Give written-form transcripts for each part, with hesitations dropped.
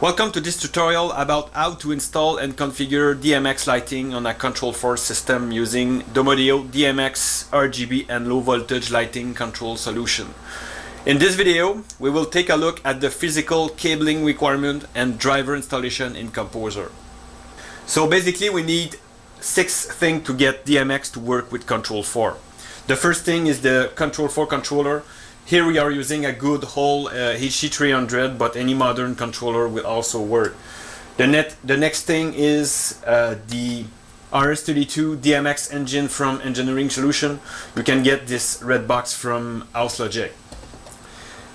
Welcome to this tutorial about how to install and configure DMX lighting on a Control4 system using Domaudeo DMX RGB and low voltage lighting control solution. In this video, we will take a look at the physical cabling requirement and driver installation in Composer. So basically we need 6 things to get DMX to work with Control4. The first thing is the Control4 controller. Here we are using a good whole HC300, but any modern controller will also work. The next thing is the RS32 DMX engine from Engineering Solution. You can get this red box from House Logic.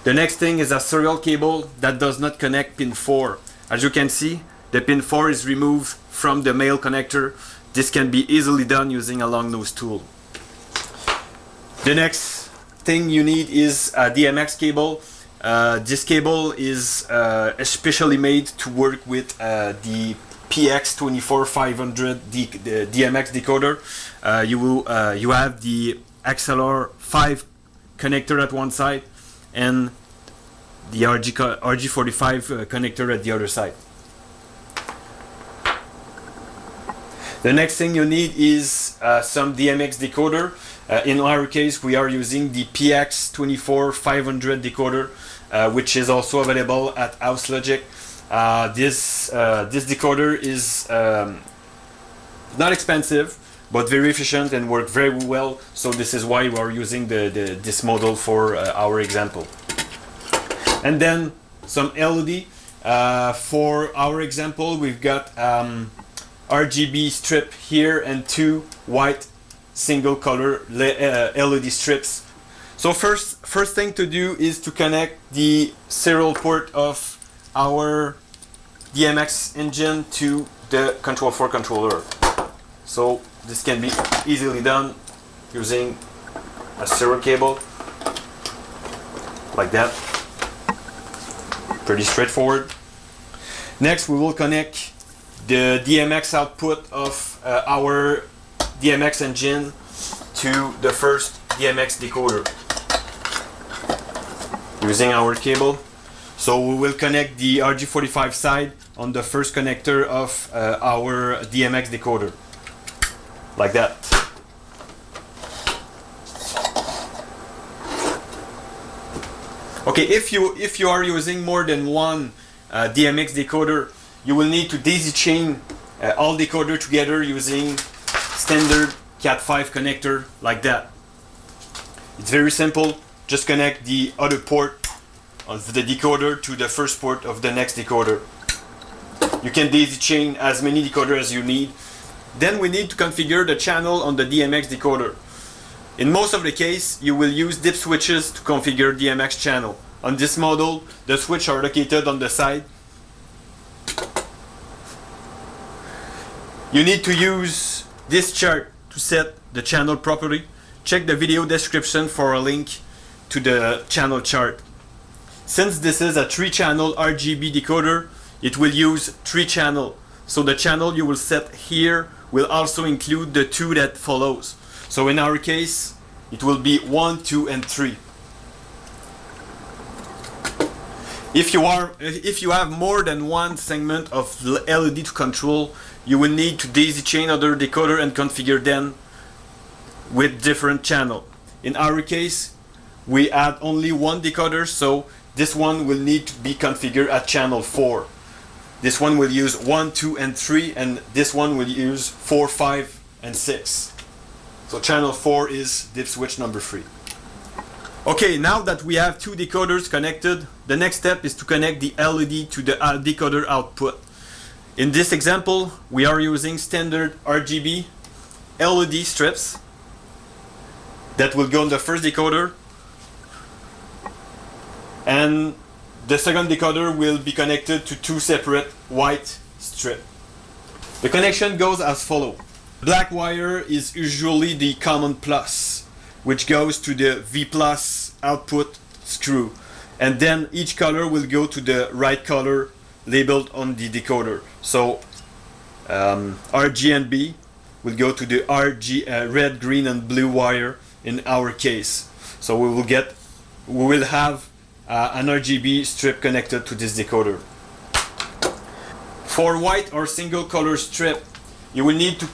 The next thing is a serial cable that does not connect pin 4. As you can see, the pin 4 is removed from the male connector. This can be easily done using a long nose tool. The next thing you need is a DMX cable. This cable is especially made to work with the PX24500 the DMX decoder. You have the XLR5 connector at one side and the RG45 connector at the other side. The next thing you need is some DMX decoder. In our case, we are using the PX24500 decoder, which is also available at House Logic. This decoder is not expensive, but very efficient and work very well. So this is why we are using this model for our example. And then some LED. For our example, we've got RGB strip here and 2 white single color LED strips. So first thing to do is to connect the serial port of our DMX engine to the Control4 controller. So this can be easily done using a serial cable like that. Pretty straightforward. Next we will connect the DMX output of our DMX engine to the first DMX decoder using our cable. So we will connect the RG45 side on the first connector of our DMX decoder like that. Okay, if you are using more than one DMX decoder, you will need to daisy chain all decoder together using standard Cat5 connector like that. It's very simple. Just connect the other port of the decoder to the first port of the next decoder. You can daisy chain as many decoders as you need. Then we need to configure the channel on the DMX decoder. In most of the case, you will use dip switches to configure DMX channel. On this model, the switches are located on the side. You need to use this chart to set the channel properly. Check the video description for a link to the channel chart. Since this is a 3-channel RGB decoder, it will use 3 channels. So the channel you will set here will also include the 2 that follows. So in our case, it will be 1, 2, and 3. If you have more than one segment of LED to control, you will need to daisy chain other decoder and configure them with different channel. In our case, we add only one decoder, so this one will need to be configured at channel 4. This one will use 1, 2, and 3, and this one will use 4, 5, and 6. So channel 4 is dip switch number 3. Okay, now that we have 2 decoders connected, the next step is to connect the LED to the decoder output. In this example, we are using standard RGB LED strips that will go on the first decoder, and the second decoder will be connected to 2 separate white strips. The connection goes as follows. Black wire is usually the common plus, which goes to the V plus output screw, and then each color will go to the right color labeled on the decoder. So RG and B will go to the red, green, and blue wire in our case. So we will have an RGB strip connected to this decoder. For white or single color strip, you will need to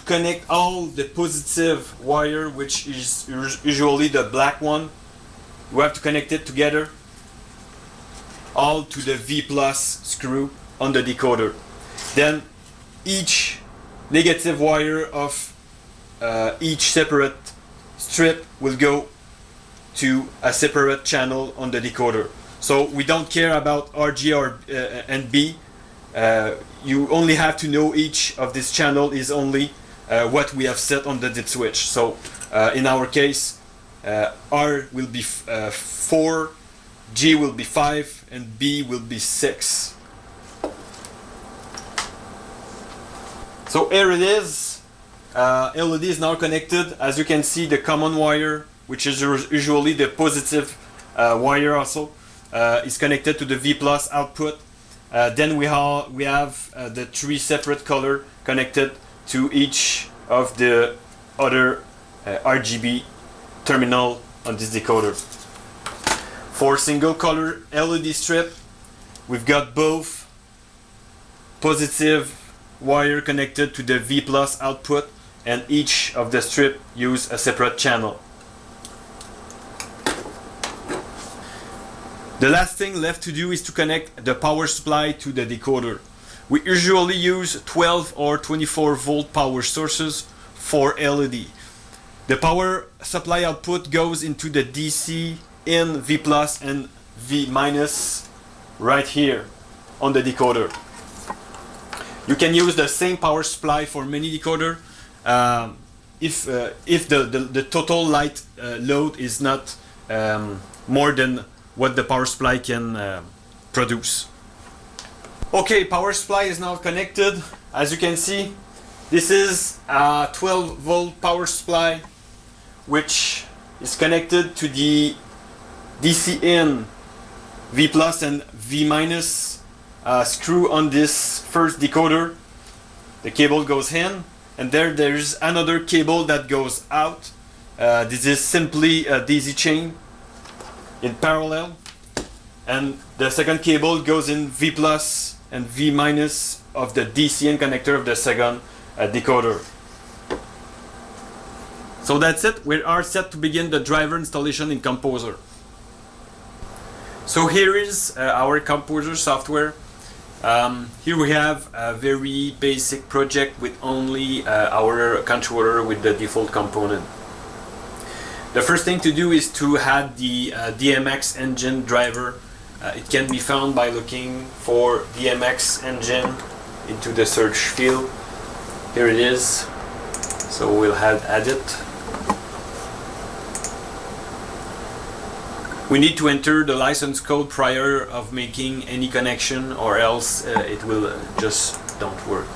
connect all the positive wire, which is usually the black one. You have to connect it together, all to the V plus screw on the decoder. Then each negative wire of each separate strip will go to a separate channel on the decoder. So we don't care about RG or and B. You only have to know each of this channel is only what we have set on the dip switch. So in our case, R will be 4, G will be 5, and B will be 6. So here it is. LED is now connected. As you can see, the common wire, which is usually the positive wire also, is connected to the V plus output. Then we have the 3 separate color connected to each of the other RGB terminal on this decoder. For single color LED strip, we've got both positive wire connected to the V plus output, and each of the strip use a separate channel. The last thing left to do is to connect the power supply to the decoder. We usually use 12 or 24 volt power sources for LED. The power supply output goes into the DC in V plus and V minus right here on the decoder. You can use the same power supply for many decoder if the total light load is not more than what the power supply can produce. Okay, power supply is now connected. As you can see, this is a 12 volt power supply which is connected to the DC in V plus and V minus screw on this first decoder. The cable goes in, and there's another cable that goes out. This is simply a DC chain in parallel, and the second cable goes in V plus and V minus of the DCN connector of the second decoder. So that's it. We are set to begin the driver installation in Composer. So here is our Composer software. Here we have a very basic project with only our controller with the default component. The first thing to do is to add the DMX engine driver. It can be found by looking for DMX engine into the search field. Here it is. So we'll add it. We need to enter the license code prior of making any connection, or else it will just don't work.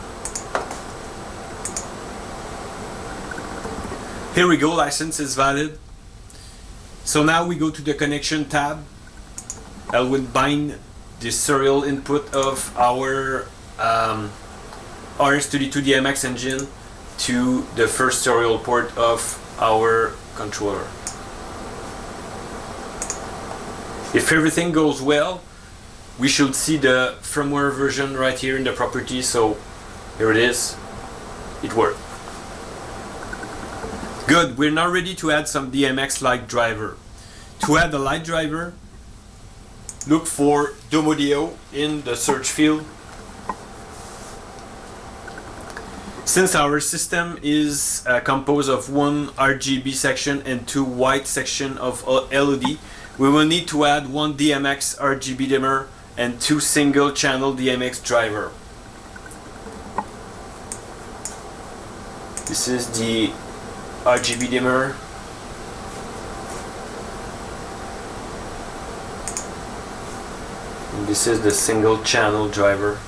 Here we go, license is valid. So now we go to the connection tab. I will bind the serial input of our RS-32 DMX engine to the first serial port of our controller. If everything goes well, we should see the firmware version right here in the properties. So here it is. It worked. Good. We're now ready to add some DMX light driver. To add the light driver, look for Domaudeo in the search field. Since our system is composed of one RGB section and 2 white sections of LED, we will need to add 1 DMX RGB dimmer and 2 single channel DMX driver. This is the RGB dimmer. And this is the single channel driver.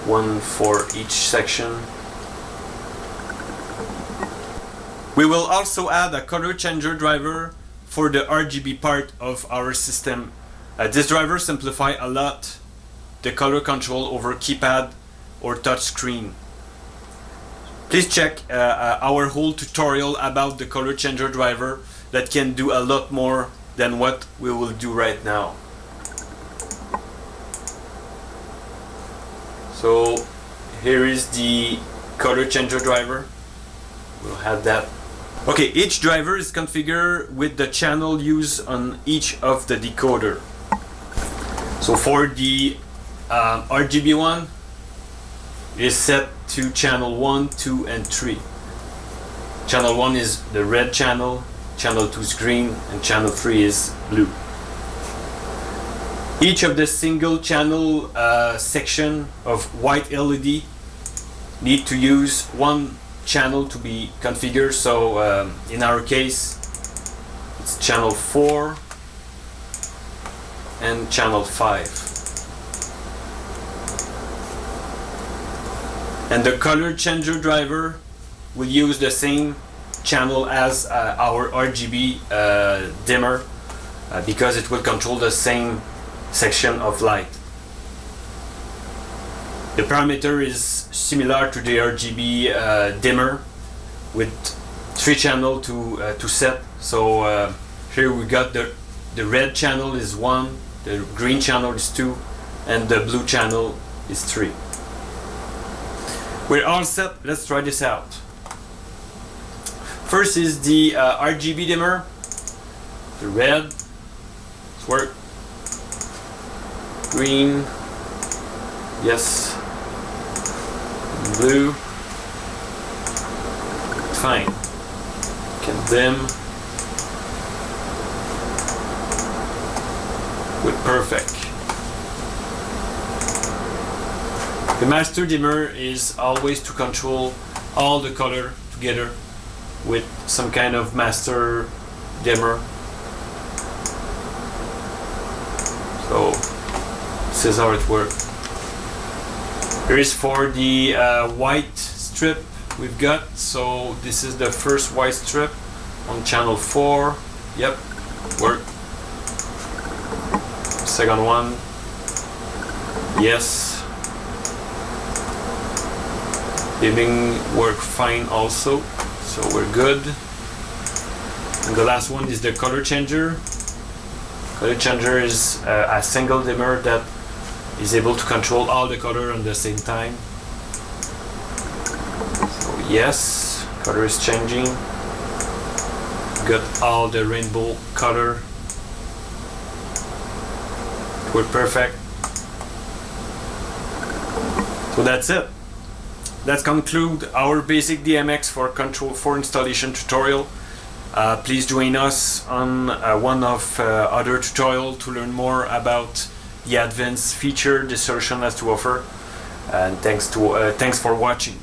1 for each section. We will also add a color changer driver for the RGB part of our system. This driver simplifies a lot the color control over keypad or touch screen. Please check our whole tutorial about the color changer driver that can do a lot more than what we will do right now. So here is the color changer driver. We'll have that. Okay, each driver is configured with the channel used on each of the decoder. So for the RGB one, it is set to channel 1, 2, and 3. Channel 1 is the red channel, channel 2 is green, and channel 3 is blue. Each of the single channel section of white LED need to use one channel to be configured. So in our case, it's channel 4 and channel 5. And the color changer driver will use the same channel as our RGB dimmer because it will control the same section of light. The parameter is similar to the RGB dimmer with 3 channels to set. So here we got the red channel is 1, the green channel is 2, and the blue channel is 3. We're all set. Let's try this out. First is the RGB dimmer. The red. Let's work. Green. Yes. Blue. Fine. Can dim. With perfect. The master dimmer is always to control all the color together with some kind of master dimmer. So this is how it works. Here is for the white strip we've got. So this is the first white strip on channel 4. Yep, work. Second one. Yes. Dimming work fine also, so we're good. And the last one is the color changer. Color changer is a single dimmer that is able to control all the color at the same time. So yes, color is changing. Got all the rainbow color. We're perfect. So that's it. That concludes our basic DMX for Control4 installation tutorial. Please join us on one of other tutorials to learn more about the advanced feature the solution has to offer. And thanks for watching.